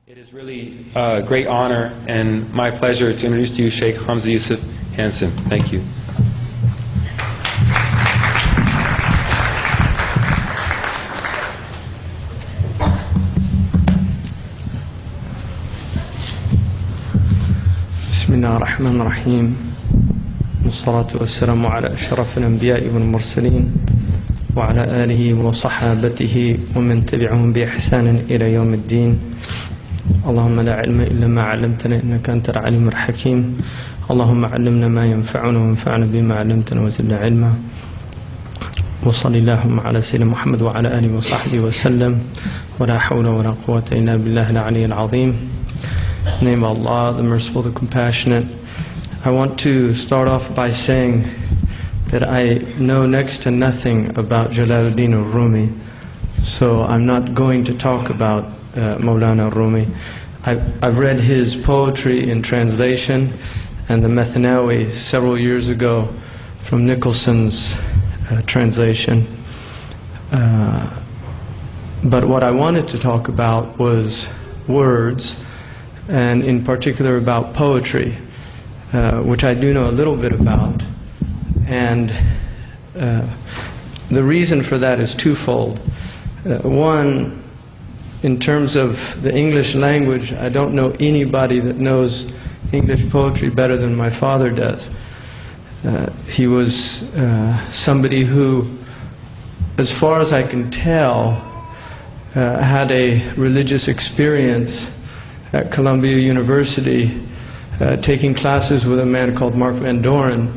It is really a great honor and my pleasure to introduce to you Sheikh Hamza Yusuf Hansen. Thank you. بسم الله الرحمن الرحيم والصلاة والسلام على أشرف الأنبياء والمرسلين وعلى آله وصحابته ومن تبعهم بإحسان إلى يوم الدين. اللهم لا علم إلا ما علمتنا إنك أنت العليم الحكيم. اللهم علمنا ما ينفعنا وانفعنا بما علمتنا وزدنا علما. وصل اللهم على سيدنا محمد وعلى آله وصحبه وسلم ولا حول ولا قوة إلا بالله العلي العظيم. In the name of Allah, the Merciful, the Compassionate. I want to start off by saying that I know next to nothing about Jalaluddin al-Rumi, so I'm not going to talk about Mawlana al-Rumi. I've read his poetry in translation and the Mathnawi several years ago from Nicholson's translation. But what I wanted to talk about was words, and in particular about poetry, which I do know a little bit about. And the reason for that is twofold. One, in terms of the English language, I don't know anybody that knows English poetry better than my father does. He was somebody who, as far as I can tell, had a religious experience at Columbia University, taking classes with a man called Mark Van Doren,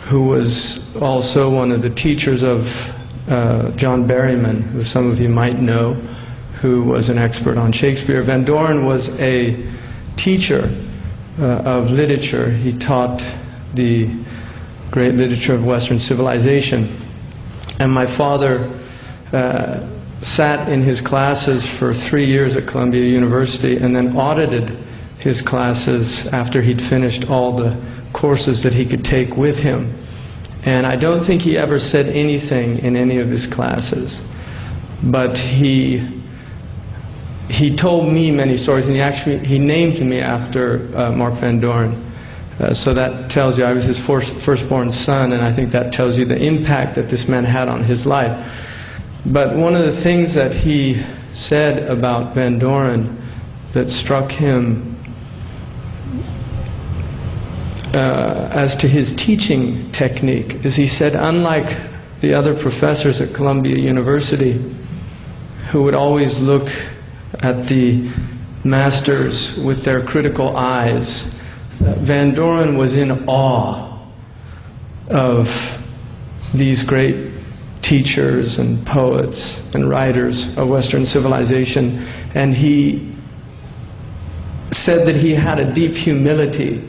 who was also one of the teachers of John Berryman, who some of you might know, who was an expert on Shakespeare. Van Doren was a teacher of literature. He taught the great literature of Western civilization. And my father sat in his classes for 3 years at Columbia University and then audited his classes after he'd finished all the courses that he could take with him. And I don't think he ever said anything in any of his classes, but he told me many stories, and he named me after Mark Van Doren. So that tells you I was his firstborn son, and I think that tells you the impact that this man had on his life. But one of the things that he said about Van Doren that struck him as to his teaching technique is he said, unlike the other professors at Columbia University, who would always look at the masters with their critical eyes, Van Doren was in awe of these great teachers and poets and writers of Western civilization, and he said that he had a deep humility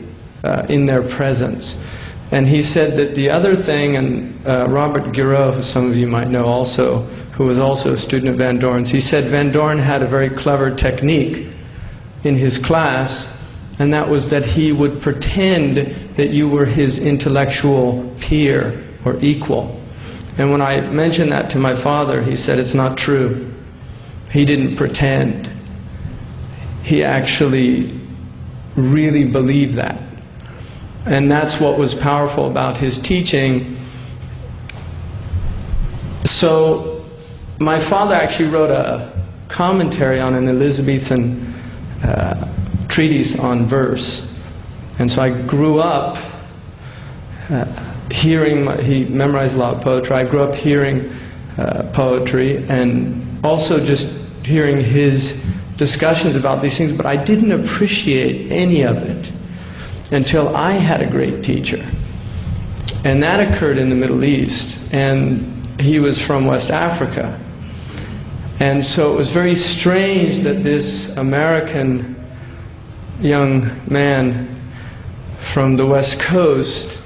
in their presence. And he said that the other thing, and Robert Giraud, who some of you might know also, who was also a student of Van Doren's, he said Van Doren had a very clever technique in his class, and that was that he would pretend that you were his intellectual peer or equal. And when I mentioned that to my father, he said it's not true. He didn't pretend. He actually really believed that. And that's what was powerful about his teaching. So my father actually wrote a commentary on an Elizabethan treatise on verse. And so I grew up hearing, he memorized a lot of poetry. I grew up hearing poetry and also just hearing his discussions about these things, but I didn't appreciate any of it until I had a great teacher. And that occurred in the Middle East, and he was from West Africa. And so it was very strange that this American young man from the West Coast,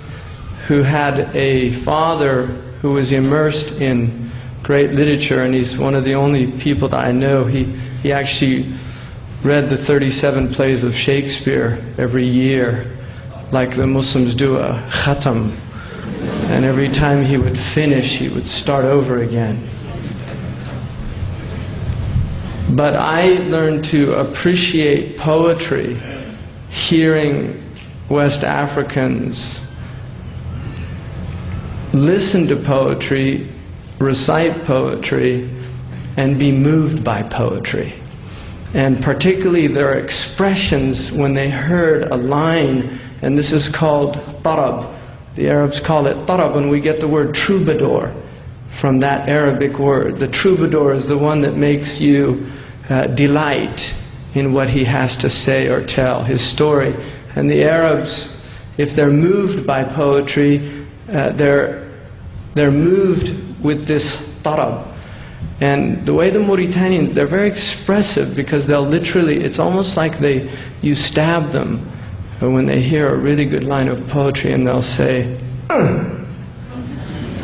who had a father who was immersed in great literature, and he's one of the only people that I know, he actually read the 37 plays of Shakespeare every year, like the Muslims do a khatam. And every time he would finish, he would start over again. But I learned to appreciate poetry hearing West Africans listen to poetry, recite poetry, and be moved by poetry. And particularly their expressions when they heard a line, and this is called tarab. The Arabs call it tarab, and we get the word troubadour from that Arabic word. The troubadour is the one that makes you delight in what he has to say or tell, his story. And the Arabs, if they're moved by poetry, they're moved with this tarab. And the way the Mauritanians, they're very expressive because they'll literally, it's almost like you stab them when they hear a really good line of poetry, and they'll say,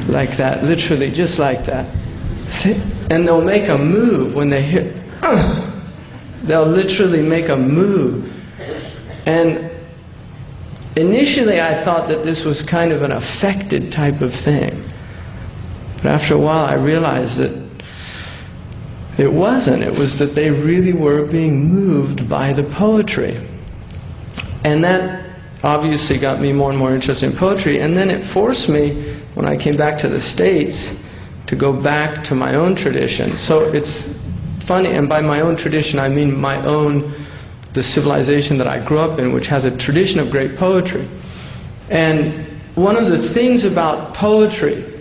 like that, literally just like that. And they'll make a move when they hear, they'll literally make a move. And initially I thought that this was kind of an affected type of thing. But after a while I realized that it wasn't. It was that they really were being moved by the poetry. And that obviously got me more and more interested in poetry. And then it forced me, when I came back to the States, to go back to my own tradition. So it's funny, and by my own tradition I mean the civilization that I grew up in, which has a tradition of great poetry. And one of the things about poetry,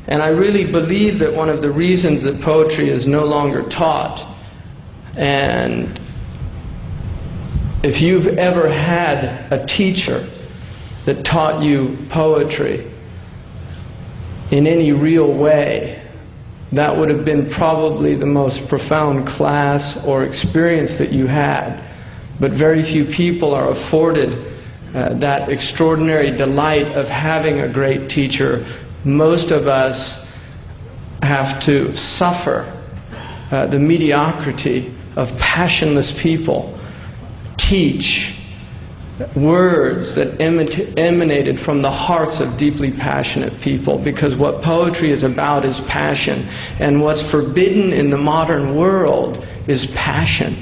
and I really believe that one of the reasons that poetry is no longer taught, and if you've ever had a teacher that taught you poetry in any real way, that would have been probably the most profound class or experience that you had. But very few people are afforded that extraordinary delight of having a great teacher. Most of us have to suffer the mediocrity of passionless people teach words that emanated from the hearts of deeply passionate people, because what poetry is about is passion, and what's forbidden in the modern world is passion.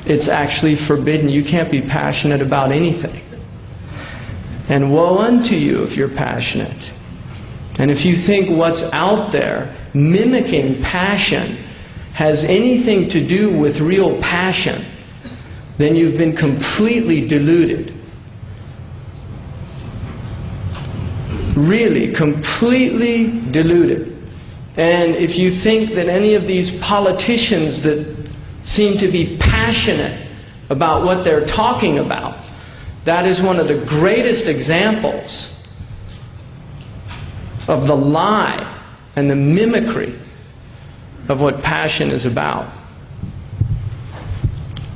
It's actually forbidden. You can't be passionate about anything. And woe unto you if you're passionate. And if you think what's out there mimicking passion has anything to do with real passion, then you've been completely deluded. Really, completely deluded. And if you think that any of these politicians that seem to be passionate about what they're talking about, that is one of the greatest examples of the lie and the mimicry of what passion is about.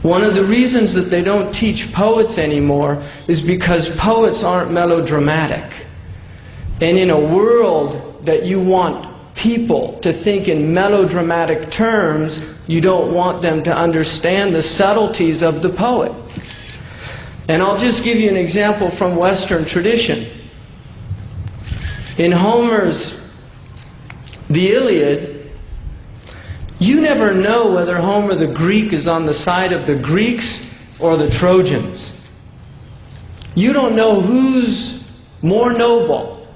One of the reasons that they don't teach poets anymore is because poets aren't melodramatic. And in a world that you want people to think in melodramatic terms, you don't want them to understand the subtleties of the poet. And I'll just give you an example from Western tradition. In Homer's The Iliad, you never know whether Homer the Greek is on the side of the Greeks or the Trojans. You don't know who's more noble,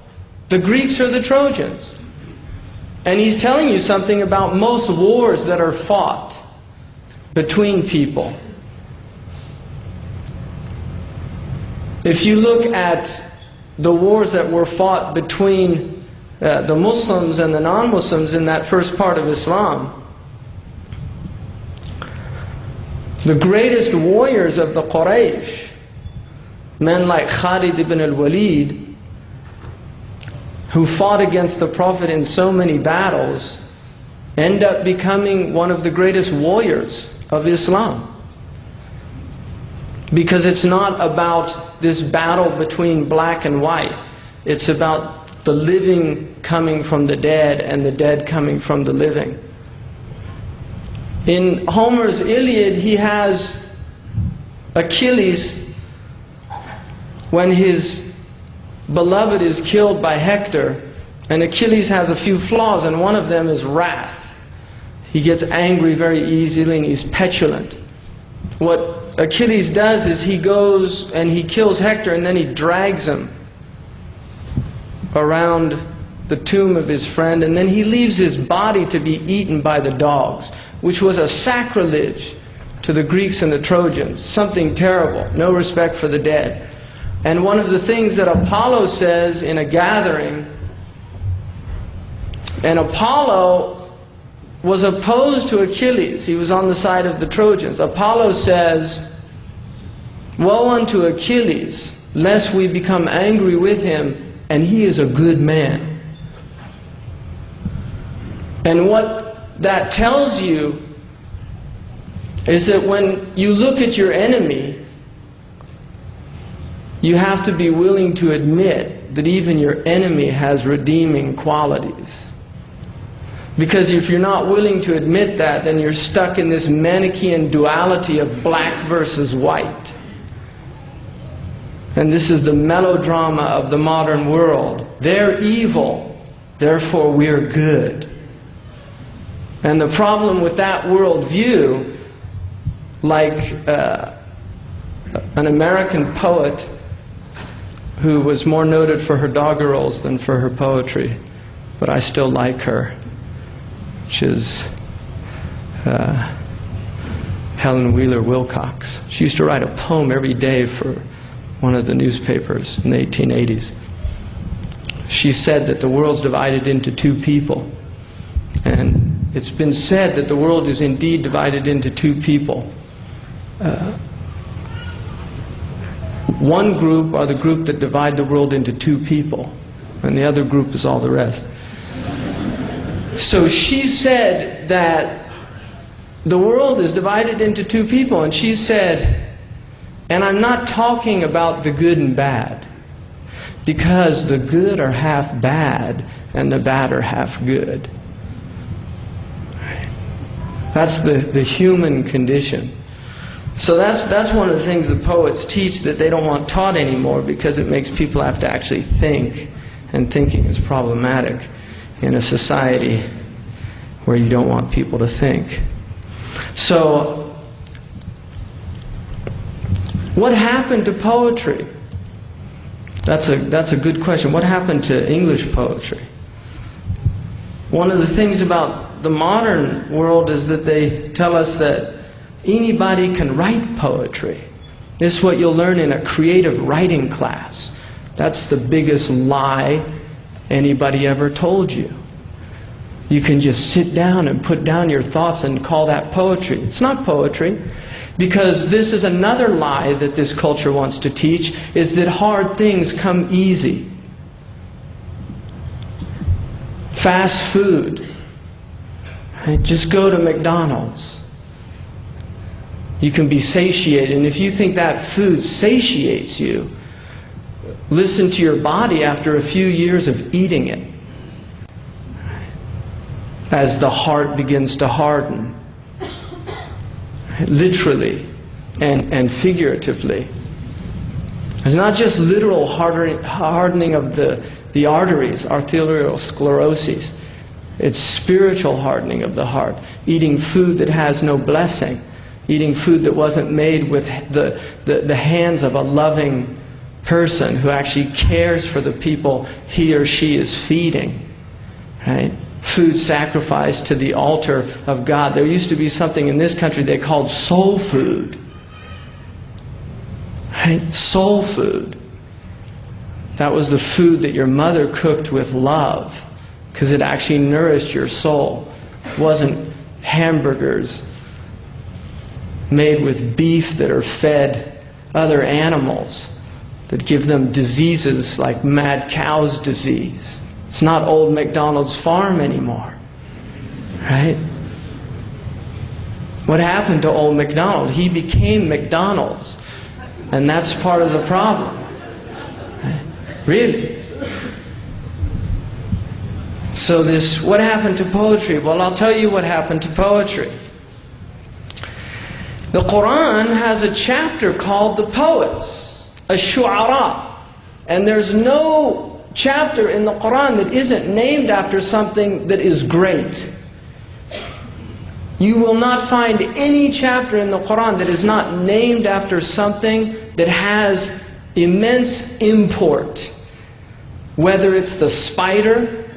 the Greeks or the Trojans. And he's telling you something about most wars that are fought between people. If you look at the wars that were fought between the Muslims and the non-Muslims in that first part of Islam, the greatest warriors of the Quraysh, men like Khalid ibn al-Walid, who fought against the Prophet in so many battles, end up becoming one of the greatest warriors of Islam. Because it's not about this battle between black and white. It's about the living coming from the dead and the dead coming from the living. In Homer's Iliad, he has Achilles, when his beloved is killed by Hector, and Achilles has a few flaws, and one of them is wrath. He gets angry very easily and he's petulant. What Achilles does is he goes and he kills Hector and then he drags him around the tomb of his friend, and then he leaves his body to be eaten by the dogs, which was a sacrilege to the Greeks and the Trojans, something terrible, no respect for the dead. And one of the things that Apollo says in a gathering, and Apollo was opposed to Achilles, he was on the side of the Trojans. Apollo says, "Woe unto Achilles, lest we become angry with him, and he is a good man." And what that tells you is that when you look at your enemy, you have to be willing to admit that even your enemy has redeeming qualities. Because if you're not willing to admit that, then you're stuck in this Manichaean duality of black versus white. And this is the melodrama of the modern world. They're evil, therefore we're good. And the problem with that worldview, like an American poet who was more noted for her doggerels than for her poetry, but I still like her, which is Helen Wheeler Wilcox. She used to write a poem every day for one of the newspapers in the 1880s. She said that the world's divided into two people. And it's been said that the world is indeed divided into two people. One group are the group that divide the world into two people, and the other group is all the rest. So she said that the world is divided into two people, and she said, and I'm not talking about the good and bad, because the good are half bad and the bad are half good. That's the human condition. So that's one of the things the poets teach that they don't want taught anymore, because it makes people have to actually think, and thinking is problematic in a society where you don't want people to think. So what happened to poetry? That's a good question. What happened to English poetry? One of the things about the modern world is that they tell us that anybody can write poetry. This is what you'll learn in a creative writing class. That's the biggest lie anybody ever told you. You can just sit down and put down your thoughts and call that poetry. It's not poetry, because this is another lie that this culture wants to teach, is that hard things come easy. Fast food. Just go to McDonald's. You can be satiated, and if you think that food satiates you, listen to your body after a few years of eating it, as the heart begins to harden, literally and figuratively. It's not just literal hardening of the arteries, arteriosclerosis. It's spiritual hardening of the heart. Eating food that has no blessing. Eating food that wasn't made with the hands of a loving person who actually cares for the people he or she is feeding. Right? Food sacrificed to the altar of God. There used to be something in this country they called soul food. Right? Soul food. That was the food that your mother cooked with love, because it actually nourished your soul. It wasn't hamburgers made with beef that are fed other animals that give them diseases like mad cow's disease. It's not old McDonald's farm anymore. Right? What happened to old McDonald? He became McDonald's. And that's part of the problem. Right? Really. So what happened to poetry? Well, I'll tell you what happened to poetry. The Quran has a chapter called the Poets, Ash-Shu'ara. And there's no chapter in the Quran that isn't named after something that is great. You will not find any chapter in the Quran that is not named after something that has immense import. Whether it's the spider,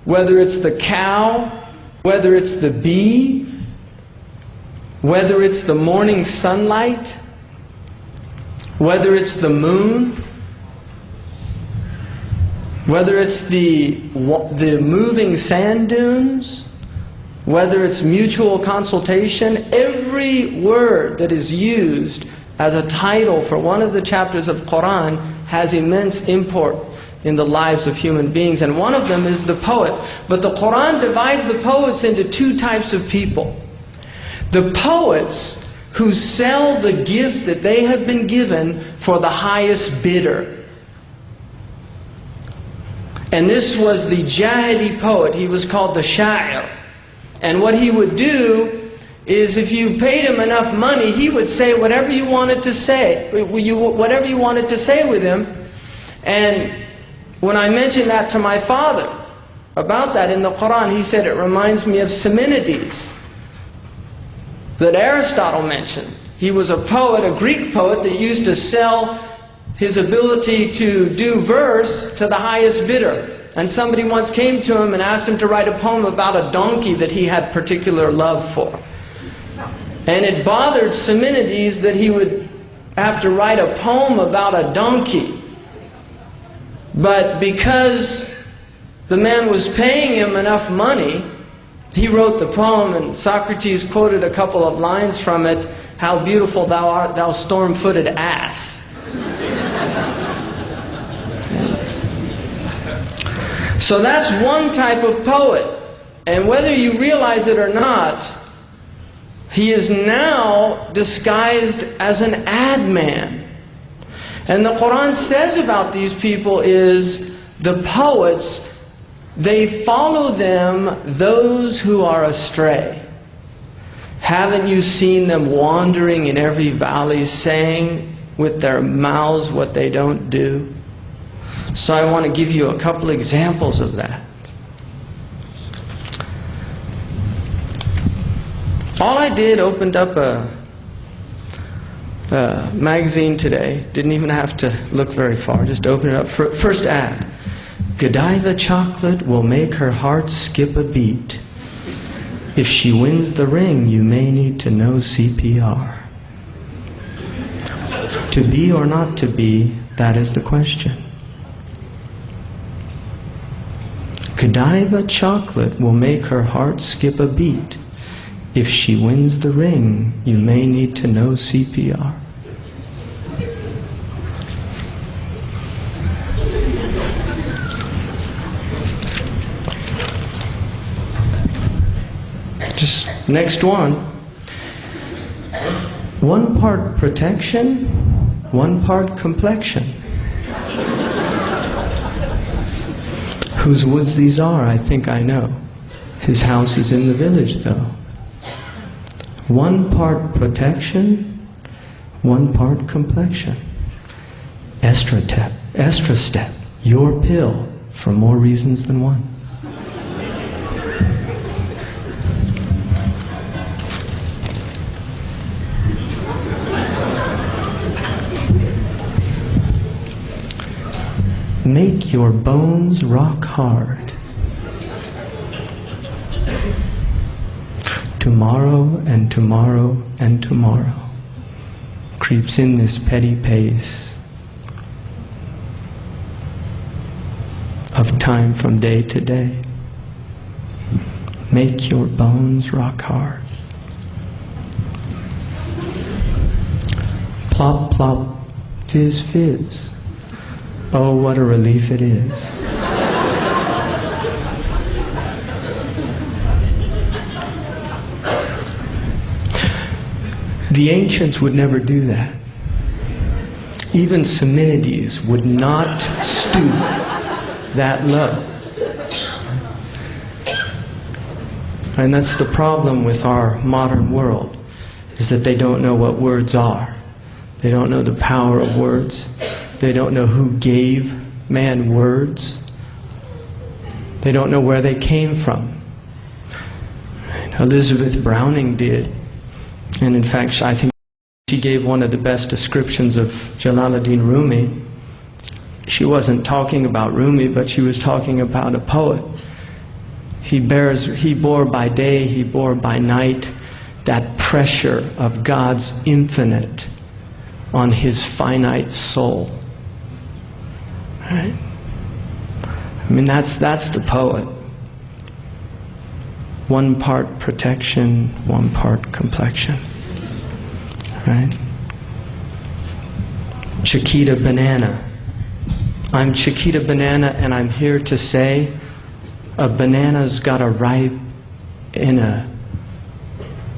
whether it's the cow, whether it's the bee, whether it's the morning sunlight, whether it's the moon, whether it's the moving sand dunes, whether it's mutual consultation, every word that is used as a title for one of the chapters of Quran has immense import in the lives of human beings, and one of them is the poet. But the Quran divides the poets into two types of people. The poets who sell the gift that they have been given for the highest bidder. And this was the Jahili poet. He was called the Sha'ir. And what he would do is, if you paid him enough money, he would say whatever you wanted to say. Whatever you wanted to say with him. And when I mentioned that to my father about that in the Quran, he said, it reminds me of Simonides that Aristotle mentioned. He was a poet, a Greek poet, that used to sell his ability to do verse to the highest bidder. And somebody once came to him and asked him to write a poem about a donkey that he had particular love for. And it bothered Simonides that he would have to write a poem about a donkey. But because the man was paying him enough money, he wrote the poem, and Socrates quoted a couple of lines from it. How beautiful thou art, thou storm-footed ass. So that's one type of poet. And whether you realize it or not, he is now disguised as an ad man. And the Quran says about these people is, the poets, they follow them, those who are astray. Haven't you seen them wandering in every valley, saying with their mouths what they don't do? So I want to give you a couple examples of that. All I did, opened up a magazine today. Didn't even have to look very far. Just open it up. First ad. Godiva chocolate will make her heart skip a beat. If she wins the ring, you may need to know CPR. To be or not to be, that is the question. Godiva chocolate will make her heart skip a beat. If she wins the ring, you may need to know CPR. Just next one. One part protection, one part complexion. Whose woods these are, I think I know. His house is in the village, though. One part protection, one part complexion. Estrastep, your pill, for more reasons than one. Make your bones rock hard. Tomorrow and tomorrow and tomorrow creeps in this petty pace of time from day to day. Make your bones rock hard. Plop, plop, fizz, fizz. Oh, what a relief it is. The ancients would never do that. Even Simonides would not stoop that low. And that's the problem with our modern world, is that they don't know what words are. They don't know the power of words. They don't know who gave man words. They don't know where they came from. Elizabeth Browning did. And in fact, I think she gave one of the best descriptions of Jalaluddin Rumi. She wasn't talking about Rumi, but she was talking about a poet. He bore by day, he bore by night that pressure of God's infinite on his finite soul. Right? I mean, that's the poet. One part protection, one part complexion. Right? Chiquita Banana. I'm Chiquita Banana, and I'm here to say a banana's got to ripe in a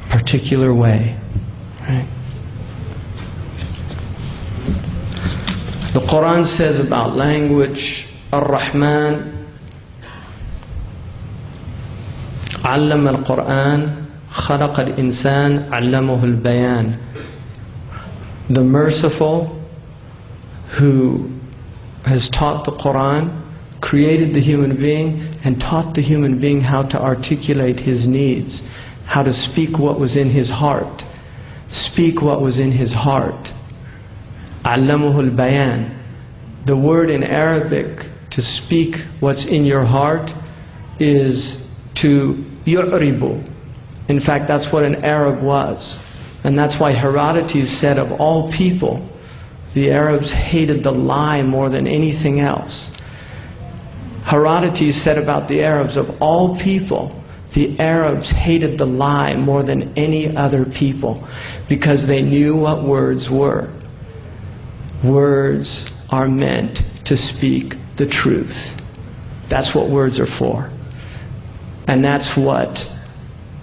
particular way. Right? The Quran says about language, Ar-Rahman علم القرآن خلق الإنسان علمه البيان. The merciful who has taught the Quran created the human being and taught the human being how to articulate his needs, how to speak what was in his heart. Speak what was in his heart. علمه البيان. The word in Arabic to speak what's in your heart is to yu'ribu. In fact, that's what an Arab was. And that's why Herodotus said of all people, the Arabs hated the lie more than anything else. Herodotus said about the Arabs, of all people, the Arabs hated the lie more than any other people because they knew what words were. Words are meant to speak the truth. That's what words are for. And that's what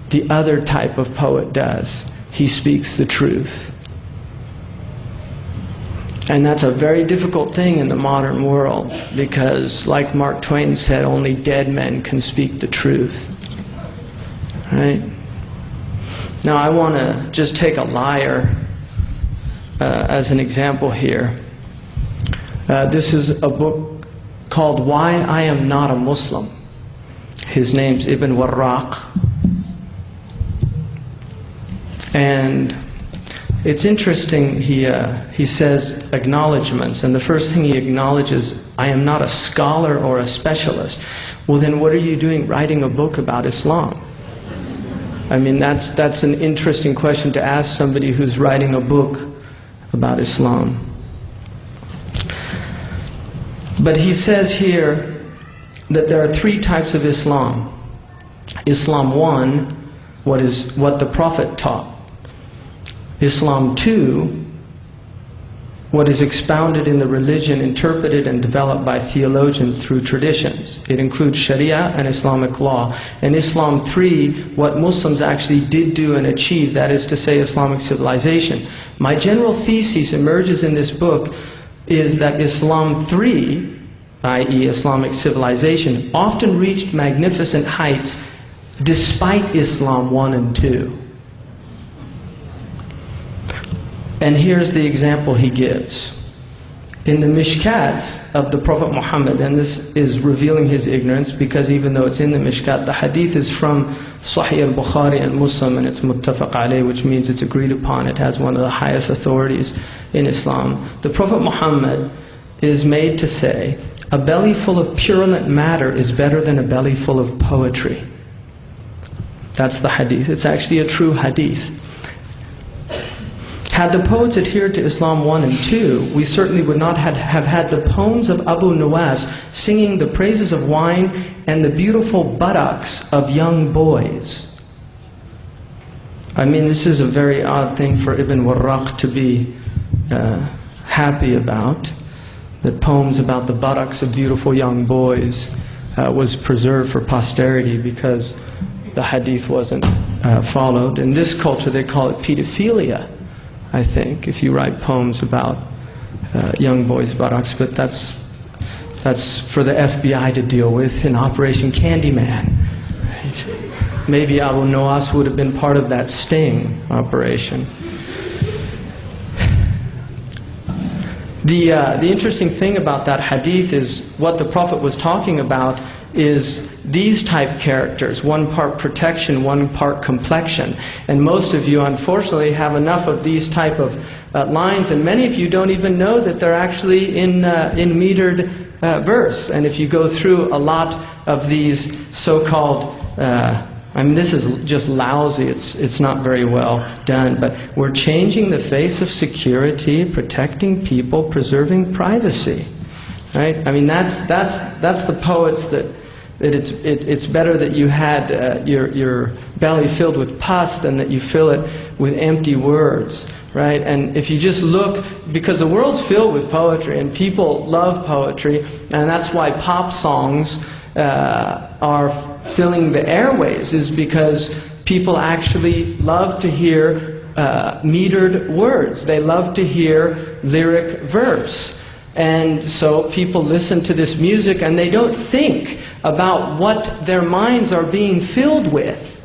the other type of poet does. He speaks the truth. And that's a very difficult thing in the modern world because, like Mark Twain said, only dead men can speak the truth. Right? Now I want to just take a liar as an example here. This is a book called Why I Am Not a Muslim. His name's Ibn Warraq. And it's interesting, he says acknowledgments, and the first thing he acknowledges, I am not a scholar or a specialist. Well then what are you doing writing a book about Islam? I mean, that's an interesting question to ask somebody who's writing a book about Islam. But he says here that there are three types of Islam. Islam 1, what the Prophet taught. Islam 2, what is expounded in the religion, interpreted and developed by theologians through traditions. It includes Sharia and Islamic law. And Islam 3, what Muslims actually did do and achieve, that is to say Islamic civilization. My general thesis emerges in this book is that Islam 3, i.e. Islamic civilization, often reached magnificent heights despite Islam 1 and 2. And here's the example he gives. In the Mishkats of the Prophet Muhammad, and this is revealing his ignorance because even though it's in the Mishkat, the hadith is from Sahih al-Bukhari and Muslim, and it's muttafaq alayh, which means it's agreed upon. It has one of the highest authorities in Islam. The Prophet Muhammad is made to say, a belly full of purulent matter is better than a belly full of poetry. That's the hadith. It's actually a true hadith. Had the poets adhered to Islam 1 and 2, we certainly would not have had the poems of Abu Nuwas singing the praises of wine and the beautiful buttocks of young boys. I mean, this is a very odd thing for Ibn Warraq to be happy about. The poems about the buttocks of beautiful young boys was preserved for posterity because the hadith wasn't followed. In this culture they call it pedophilia, I think, if you write poems about young boys' buttocks, but that's for the FBI to deal with in Operation Candyman. Right? Maybe Abu Nuwas would have been part of that sting operation. The interesting thing about that hadith is what the Prophet was talking about is these type characters, one part protection, one part complexion. And most of you, unfortunately, have enough of these type of lines, and many of you don't even know that they're actually in metered verse. And if you go through a lot of these so-called, I mean, this is just lousy, it's not very well done, but we're changing the face of security, protecting people, preserving privacy. Right? I mean, that's the poets that it's better that you had your belly filled with pus than that you fill it with empty words, right? And if you just look, because the world's filled with poetry and people love poetry, and that's why pop songs are filling the airways, is because people actually love to hear metered words. They love to hear lyric verse. And so people listen to this music and they don't think about what their minds are being filled with.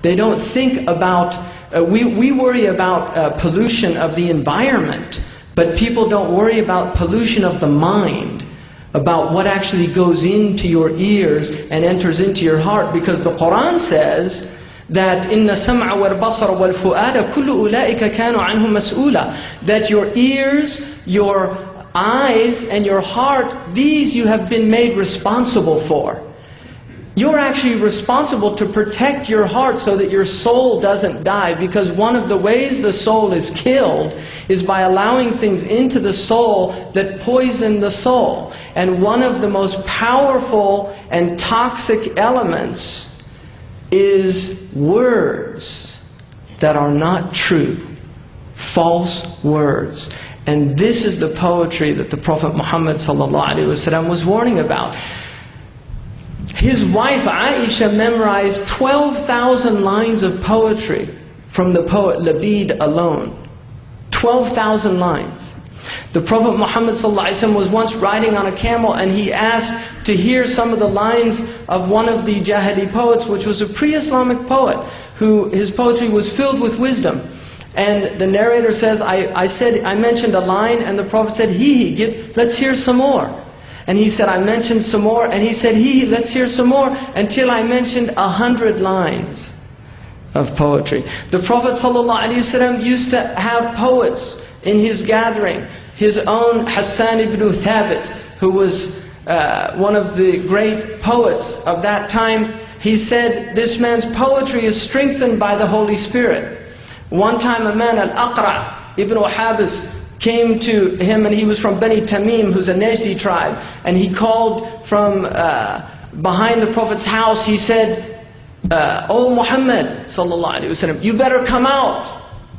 They don't think about, we worry about pollution of the environment, but people don't worry about pollution of the mind, about what actually goes into your ears and enters into your heart. Because the Quran says that إِنَّ السَّمْعَ وَالْبَصَرَ وَالْفُؤَادَ كُلُّ أُولَٰئِكَ كَانُوا عَنْهُ مَسْئُولًا. That your ears, your eyes, and your heart, these you have been made responsible for. You're actually responsible to protect your heart so that your soul doesn't die, because one of the ways the soul is killed is by allowing things into the soul that poison the soul. And one of the most powerful and toxic elements is words that are not true, false words. And this is the poetry that the Prophet Muhammad ﷺ was warning about. His wife Aisha memorized 12,000 lines of poetry from the poet Labid alone. 12,000 lines. The Prophet Muhammad ﷺ was once riding on a camel, and he asked to hear some of the lines of one of the Jahili poets, which was a pre-Islamic poet, who his poetry was filled with wisdom. And the narrator says, I mentioned a line, and the Prophet said, let's hear some more. And he said, I mentioned some more, and he said, let's hear some more, until I mentioned 100 lines of poetry. The Prophet ﷺ used to have poets in his gathering. His own Hassan ibn Thabit, who was one of the great poets of that time, he said, this man's poetry is strengthened by the Holy Spirit. One time a man, Al-Aqra' ibn Habis, came to him, and he was from Bani Tamim, who's a Najdi tribe, and he called from behind the Prophet's house. He said, "O Muhammad sallallahu alaihi wasallam, you better come out,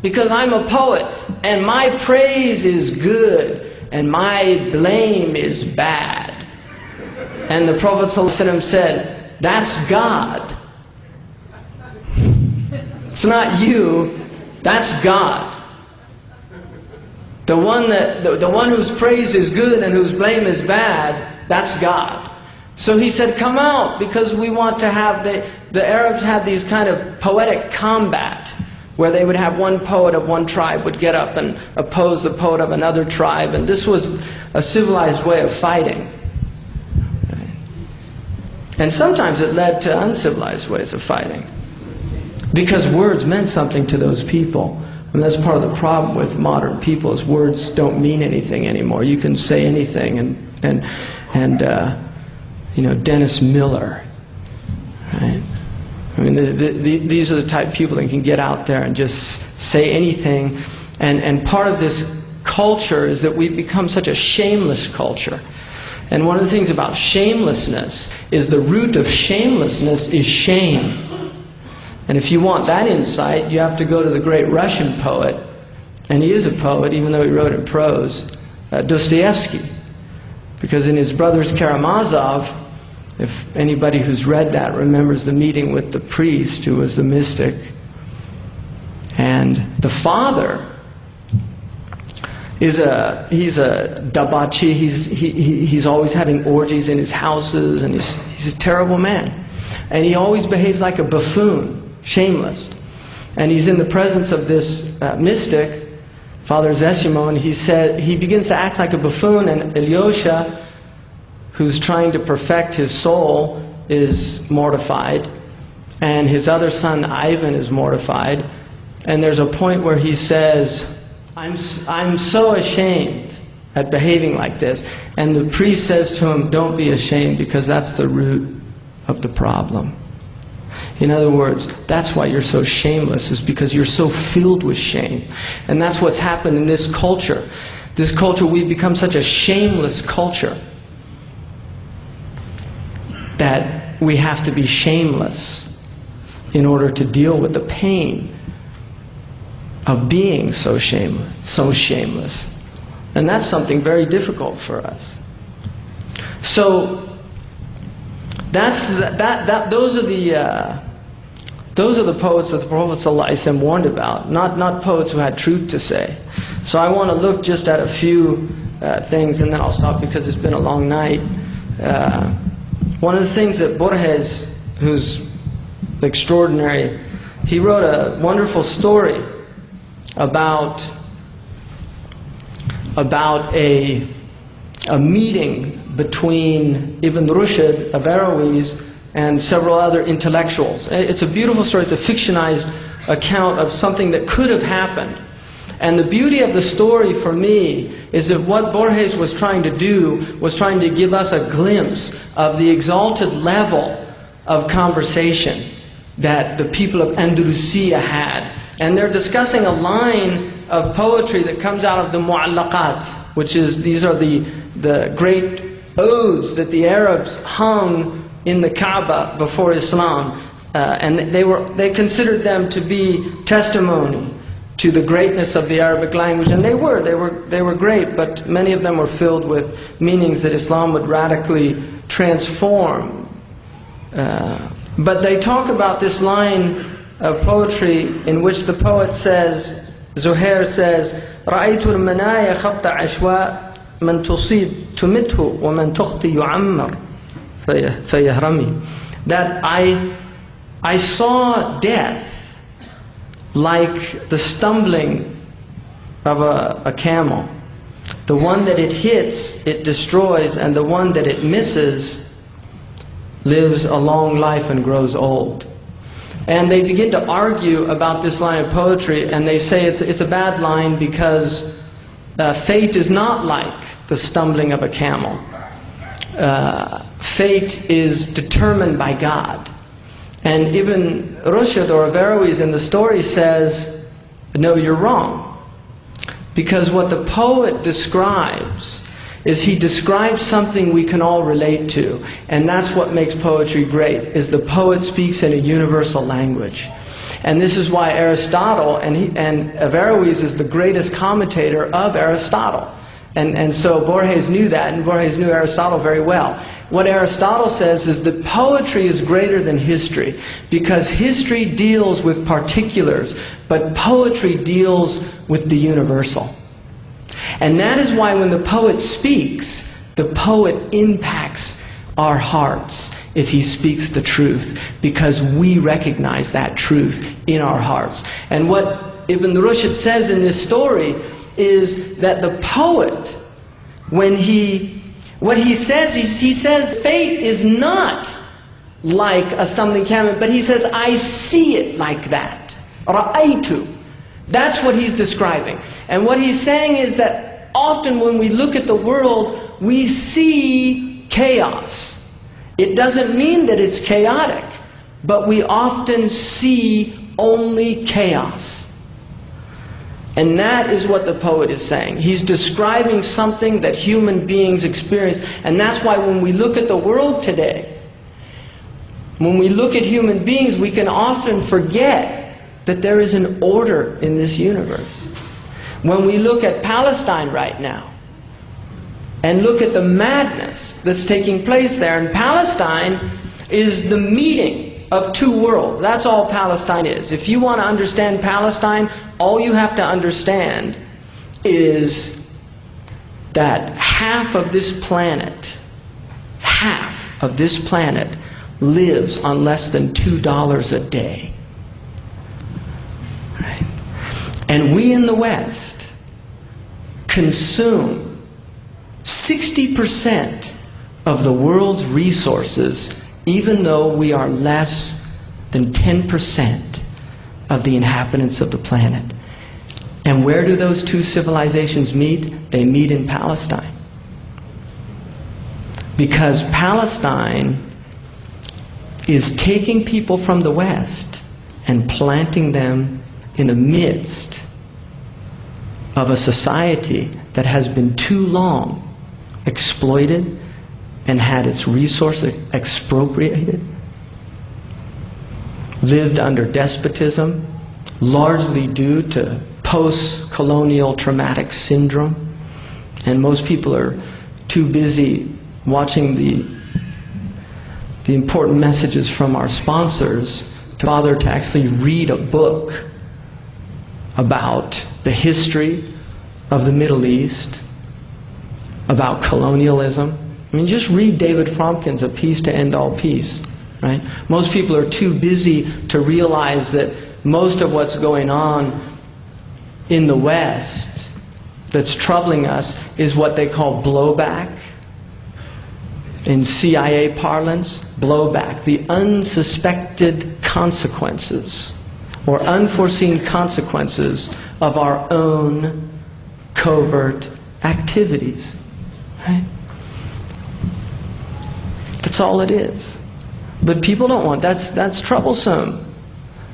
because I'm a poet, and my praise is good, and my blame is bad." And the Prophet sallallahu alaihi wasallam said, "That's God. It's not you, that's God. The one whose praise is good and whose blame is bad, that's God." So he said, come out, because we want to have, the Arabs had these kind of poetic combat, where they would have one poet of one tribe would get up and oppose the poet of another tribe, and this was a civilized way of fighting. And sometimes it led to uncivilized ways of fighting, because words meant something to those people. I mean, that's part of the problem with modern people, is words don't mean anything anymore. You can say anything, and you know, Dennis Miller, right? I mean, these are the type of people that can get out there and just say anything. And part of this culture is that we've become such a shameless culture. And one of the things about shamelessness is the root of shamelessness is shame. And if you want that insight, you have to go to the great Russian poet, and he is a poet, even though he wrote in prose, Dostoevsky. Because in his Brothers Karamazov, if anybody who's read that remembers the meeting with the priest who was the mystic, and the father he's a dabachi, he's always having orgies in his houses, and he's a terrible man. And he always behaves like a buffoon. Shameless. And he's in the presence of this mystic, Father Zesimo, and he begins to act like a buffoon, and Ilyosha, who's trying to perfect his soul, is mortified, and his other son Ivan is mortified, and there's a point where he says, I'm so ashamed at behaving like this. And the priest says to him, don't be ashamed, because that's the root of the problem. In other words, that's why you're so shameless, is because you're so filled with shame. And that's what's happened in this culture. This culture, we've become such a shameless culture that we have to be shameless in order to deal with the pain of being so shameless. And that's something very difficult for us. So those are the poets that the Prophet ﷺ warned about, not poets who had truth to say. So I want to look just at a few things, and then I'll stop because it's been a long night. One of the things that Borges, who's extraordinary, he wrote a wonderful story about a meeting between Ibn Rushd, Averroes, and several other intellectuals. It's a beautiful story. It's a fictionized account of something that could have happened. And the beauty of the story for me is that what Borges was trying to do was trying to give us a glimpse of the exalted level of conversation that the people of Andalusia had. And they're discussing a line of poetry that comes out of the Mu'allaqat, which is, these are the great odes that the Arabs hung in the Kaaba before Islam. And they considered them to be testimony to the greatness of the Arabic language. And they were great, but many of them were filled with meanings that Islam would radically transform. But they talk about this line of poetry in which the poet says, Zuhair says, رَأَيْتُ الْمَنَايَ خَطَّ عَشْوَاء مَنْ تُصِيبْ تُمِتْهُ وَمَنْ تُخْطِ يُعَمَّرْ فَيَهْرَمِي. That I saw death like the stumbling of a camel. The one that it hits, it destroys, and the one that it misses lives a long life and grows old. And they begin to argue about this line of poetry, and they say it's a bad line because fate is not like the stumbling of a camel. Fate is determined by God. And Ibn Rushd, or Averroes, in the story says, no, you're wrong. Because what the poet describes is he describes something we can all relate to. And that's what makes poetry great, is the poet speaks in a universal language. And this is why Aristotle, and Averroes is the greatest commentator of Aristotle. And so Borges knew that, and Borges knew Aristotle very well. What Aristotle says is that poetry is greater than history, because history deals with particulars, but poetry deals with the universal. And that is why when the poet speaks, the poet impacts our hearts if he speaks the truth, because we recognize that truth in our hearts. And what Ibn Rushd says in this story is that the poet, what he says fate is not like a stumbling camel, but he says, I see it like that. Ra'aytu. That's what he's describing. And what he's saying is that often when we look at the world, we see chaos. It doesn't mean that it's chaotic, but we often see only chaos. And that is what the poet is saying. He's describing something that human beings experience. And that's why when we look at the world today, when we look at human beings, we can often forget that there is an order in this universe. When we look at Palestine right now, and look at the madness that's taking place there, and Palestine is the meeting of two worlds. That's all Palestine is. If you want to understand Palestine, all you have to understand is that half of this planet lives on less than $2 a day. Right? And we in the West consume 60% of the world's resources even though we are less than 10% of the inhabitants of the planet. And where do those two civilizations meet? They meet in Palestine. Because Palestine is taking people from the West and planting them in the midst of a society that has been too long exploited and had its resources expropriated, lived under despotism, largely due to post-colonial traumatic syndrome. And most people are too busy watching the important messages from our sponsors to bother to actually read a book about the history of the Middle East, about colonialism. I mean, just read David Fromkin's A Peace to End All Peace, right? Most people are too busy to realize that most of what's going on in the West that's troubling us is what they call blowback. In CIA parlance, blowback, the unsuspected consequences or unforeseen consequences of our own covert activities. Right? That's all it is. But people don't want, that's troublesome.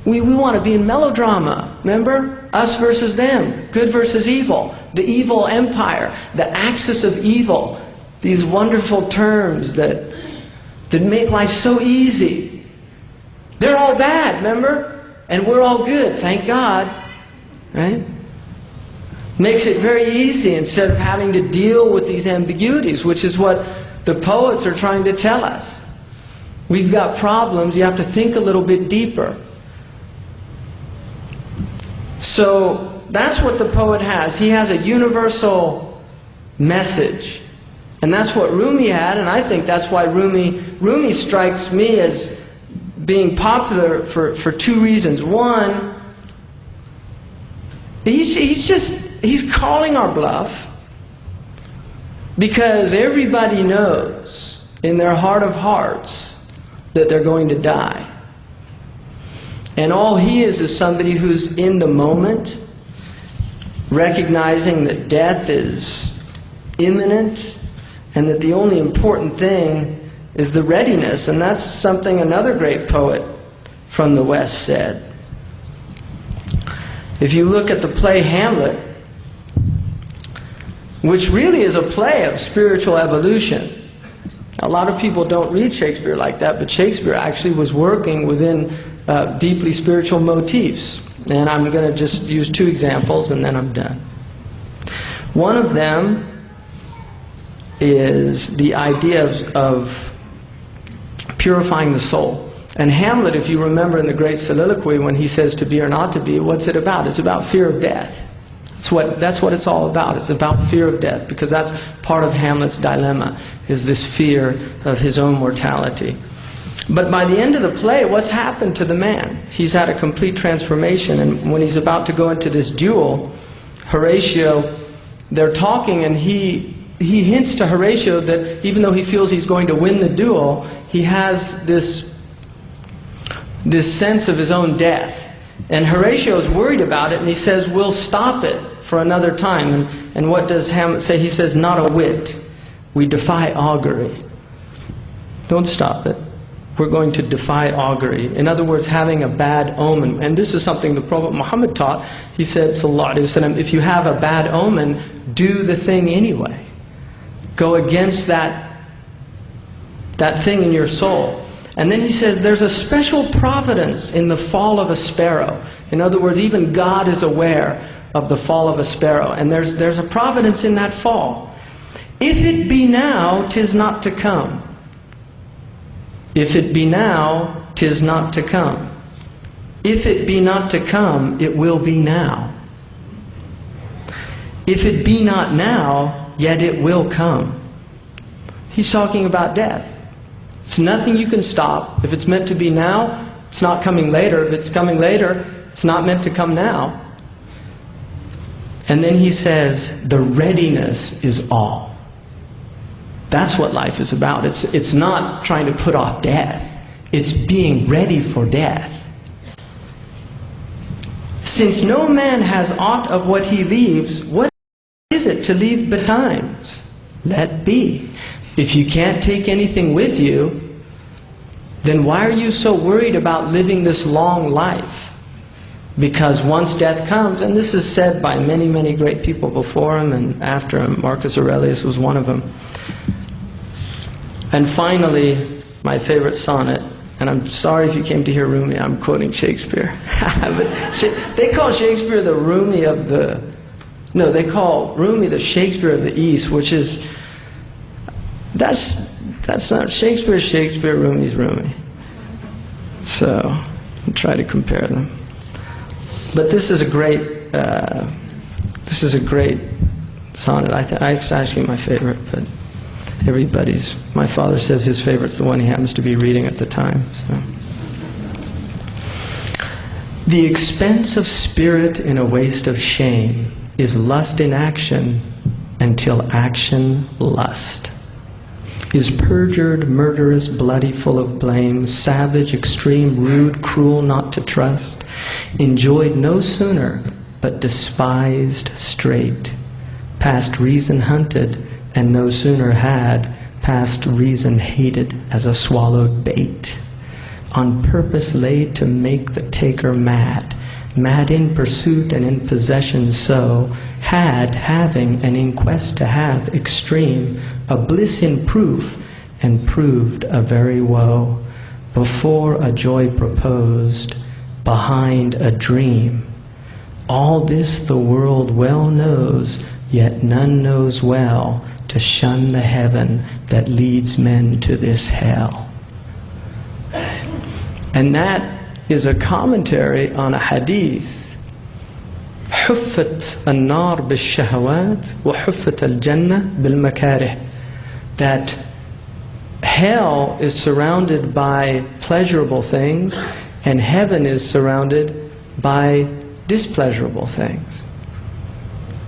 We want to be in melodrama. Remember? Us versus them. Good versus evil. The evil empire. The axis of evil. These wonderful terms that make life so easy. They're all bad, remember? And we're all good, thank God. Right? Makes it very easy instead of having to deal with these ambiguities, which is what the poets are trying to tell us. We've got problems, you have to think a little bit deeper. So that's what the poet has. He has a universal message. And that's what Rumi had, and I think that's why Rumi strikes me as being popular for two reasons. One, he's calling our bluff because everybody knows in their heart of hearts that they're going to die. And all he is somebody who's in the moment, recognizing that death is imminent, and that the only important thing is the readiness. And that's something another great poet from the West said. If you look at the play Hamlet, which really is a play of spiritual evolution. A lot of people don't read Shakespeare like that, but Shakespeare actually was working within deeply spiritual motifs. And I'm going to just use two examples and then I'm done. One of them is the idea of purifying the soul. And Hamlet, if you remember in the great soliloquy when he says to be or not to be, what's it about? It's about fear of death. That's what it's all about. It's about fear of death, because that's part of Hamlet's dilemma, is this fear of his own mortality. But by the end of the play, what's happened to the man? He's had a complete transformation, and when he's about to go into this duel, Horatio, they're talking, and he hints to Horatio that even though he feels he's going to win the duel, he has this sense of his own death. And Horatio's worried about it, and he says, we'll stop it for another time. And what does Hamlet say? He says, not a whit. We defy augury. Don't stop it. We're going to defy augury. In other words, having a bad omen. And this is something the Prophet Muhammad taught. He said, sallallahu alaihi wasallam, if you have a bad omen, do the thing anyway. Go against that thing in your soul. And then he says there's a special providence in the fall of a sparrow. In other words, even God is aware of the fall of a sparrow. And there's a providence in that fall. If it be now, 'tis not to come. If it be now, 'tis not to come. If it be not to come, it will be now. If it be not now, yet it will come. He's talking about death. It's nothing you can stop. If it's meant to be now, it's not coming later. If it's coming later, it's not meant to come now. And then he says, the readiness is all. That's what life is about. It's not trying to put off death. It's being ready for death. Since no man has aught of what he leaves, what is it to leave betimes? Let be. If you can't take anything with you, then why are you so worried about living this long life? Because once death comes, and this is said by many, many great people before him and after him, Marcus Aurelius was one of them. And finally, my favorite sonnet, and I'm sorry if you came to hear Rumi, I'm quoting Shakespeare. But they call Shakespeare the Rumi of the... No, they call Rumi the Shakespeare of the East, which is... That's not... Shakespeare's Shakespeare, Rumi's Rumi. So, I'll try to compare them. But this is a great... this is a great sonnet. It's actually my favorite, but... everybody's... My father says his favorite's the one he happens to be reading at the time. So. The expense of spirit in a waste of shame is lust in action until action lust. Is perjured, murderous, bloody, full of blame, savage, extreme, rude, cruel, not to trust, enjoyed no sooner, but despised straight, past reason hunted, and no sooner had past reason hated as a swallowed bait, on purpose laid to make the taker mad, mad in pursuit and in possession so, had, having, and in quest to have, extreme, a bliss in proof, and proved a very woe, before a joy proposed, behind a dream. All this the world well knows, yet none knows well, to shun the heaven that leads men to this hell. And that is a commentary on a hadith. حفت النار بالشهوات وحفت الجنة بالمكاره. That hell is surrounded by pleasurable things and heaven is surrounded by displeasurable things.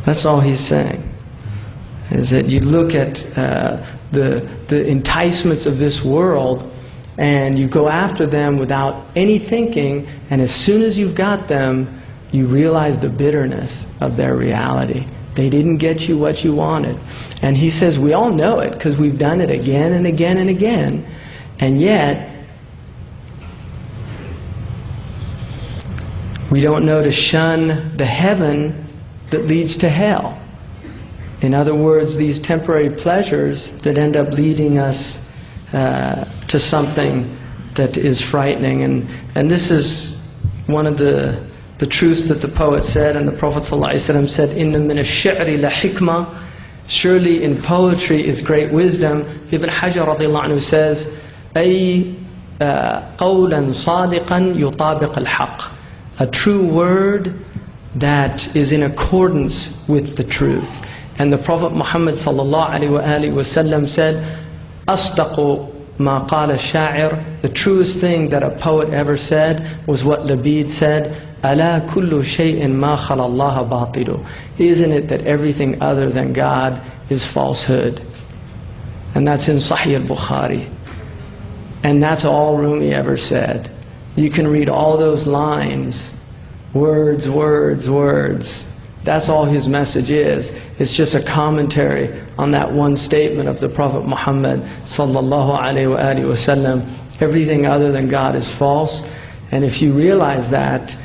That's all he's saying. Is that you look at the enticements of this world and you go after them without any thinking, and as soon as you've got them, you realize the bitterness of their reality. They didn't get you what you wanted. And he says we all know it because we've done it again and again and again, and yet we don't know to shun the heaven that leads to hell. In other words, these temporary pleasures that end up leading us to something that is frightening. And this is one of the truths that the poet said, and the Prophet ﷺ said, "Inna min ash-shi'ri la hikmah." Surely in poetry is great wisdom. Ibn Hajar radiallahu anhu says, "Ay qawlan sadiqan yutabiq al-haq." A true word that is in accordance with the truth. And the Prophet Muhammad sallallahu alaihi wasallam said, "Asdaqu ma qala ash-sha'ir." The truest thing that a poet ever said was what Labid said, "Ala kullu shay'in ma khala Allah batilu." Isn't it that everything other than God is falsehood? And that's in Sahih al-Bukhari. And that's all Rumi ever said. You can read all those lines, words, words, words. That's all his message is. It's just a commentary on that one statement of the Prophet Muhammad sallallahu alaihi wasallam. Everything other than God is false. And if you realize that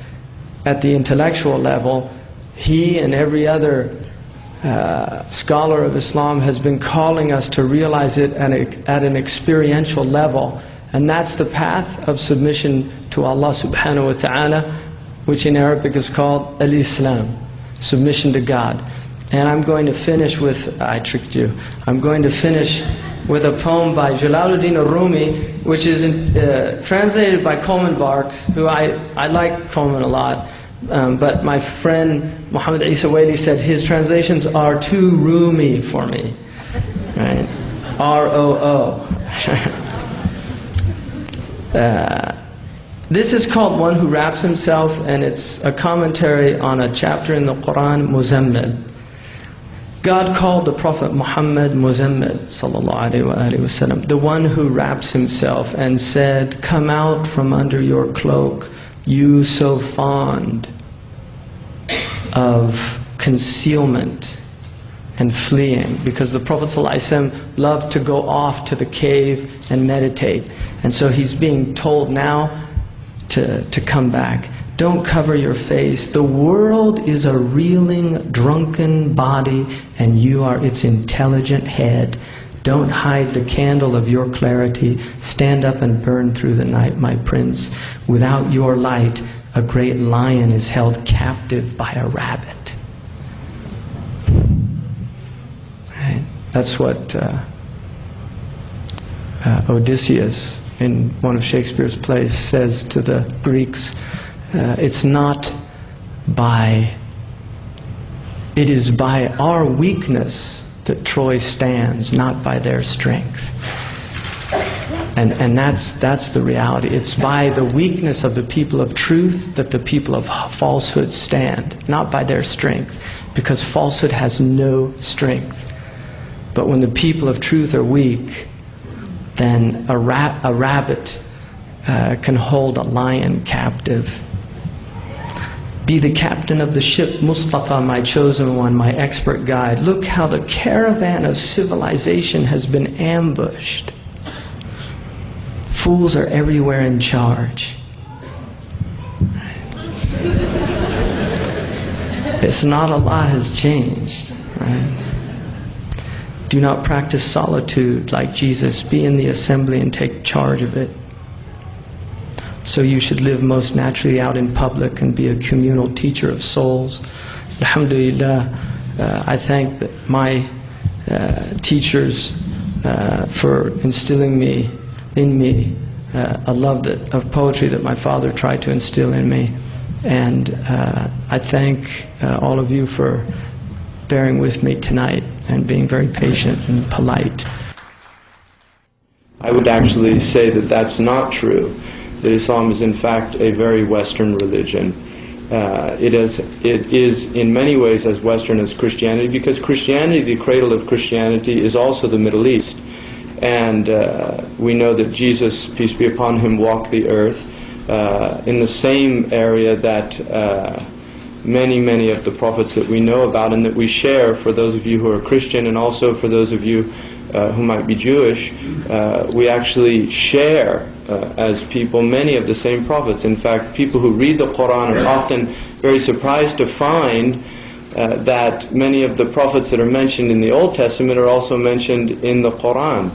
at the intellectual level, he and every other scholar of Islam has been calling us to realize it at an experiential level. And that's the path of submission to Allah subhanahu wa ta'ala, which in Arabic is called al-Islam. Submission to God. And I'm going to finish with, I tricked you, I'm going to finish with a poem by Jalaluddin al-Rumi, which is translated by Coleman Barks, who I like Coleman a lot, but my friend Muhammad Isa Wali said his translations are too Rumi for me. Right? R-O-O. This is called One Who Wraps Himself, and it's a commentary on a chapter in the Quran, Muzammil. God called the Prophet Muhammad Muzammil sallallahu alaihi wasallam, the one who wraps himself, and said, "Come out from under your cloak, you so fond of concealment and fleeing," because the Prophet ﷺ loved to go off to the cave and meditate. And so he's being told now to come back. Don't cover your face. The world is a reeling, drunken body, and you are its intelligent head. Don't hide the candle of your clarity. Stand up and burn through the night, my prince. Without your light, a great lion is held captive by a rabbit. Right? That's what Odysseus, in one of Shakespeare's plays, says to the Greeks. It is by our weakness that Troy stands, not by their strength. And that's the reality. It's by the weakness of the people of truth that the people of falsehood stand, not by their strength, because falsehood has no strength. But when the people of truth are weak, then a rabbit can hold a lion captive. Be the captain of the ship, Mustafa, my chosen one, my expert guide. Look how the caravan of civilization has been ambushed. Fools are everywhere in charge. It's not a lot has changed. Right? Do not practice solitude like Jesus. Be in the assembly and take charge of it. So you should live most naturally out in public and be a communal teacher of souls. Alhamdulillah, I thank my teachers for instilling in me a love of poetry that my father tried to instill in me. And I thank all of you for bearing with me tonight and being very patient and polite. I would actually say that that's not true. That Islam is in fact a very Western religion. It is in many ways as Western as Christianity, because Christianity, the cradle of Christianity, is also the Middle East. And we know that Jesus, peace be upon him, walked the earth in the same area that many of the prophets that we know about and that we share, for those of you who are Christian and also for those of you who might be Jewish, we actually share as people many of the same prophets. In fact, people who read the Quran are often very surprised to find that many of the prophets that are mentioned in the Old Testament are also mentioned in the Quran.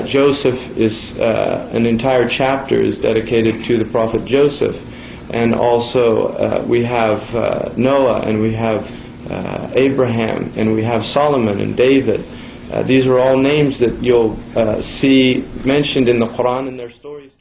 Joseph is an entire chapter is dedicated to the prophet Joseph, and also we have Noah, and we have Abraham, and we have Solomon and David. These are all names that you'll see mentioned in the Quran, and their stories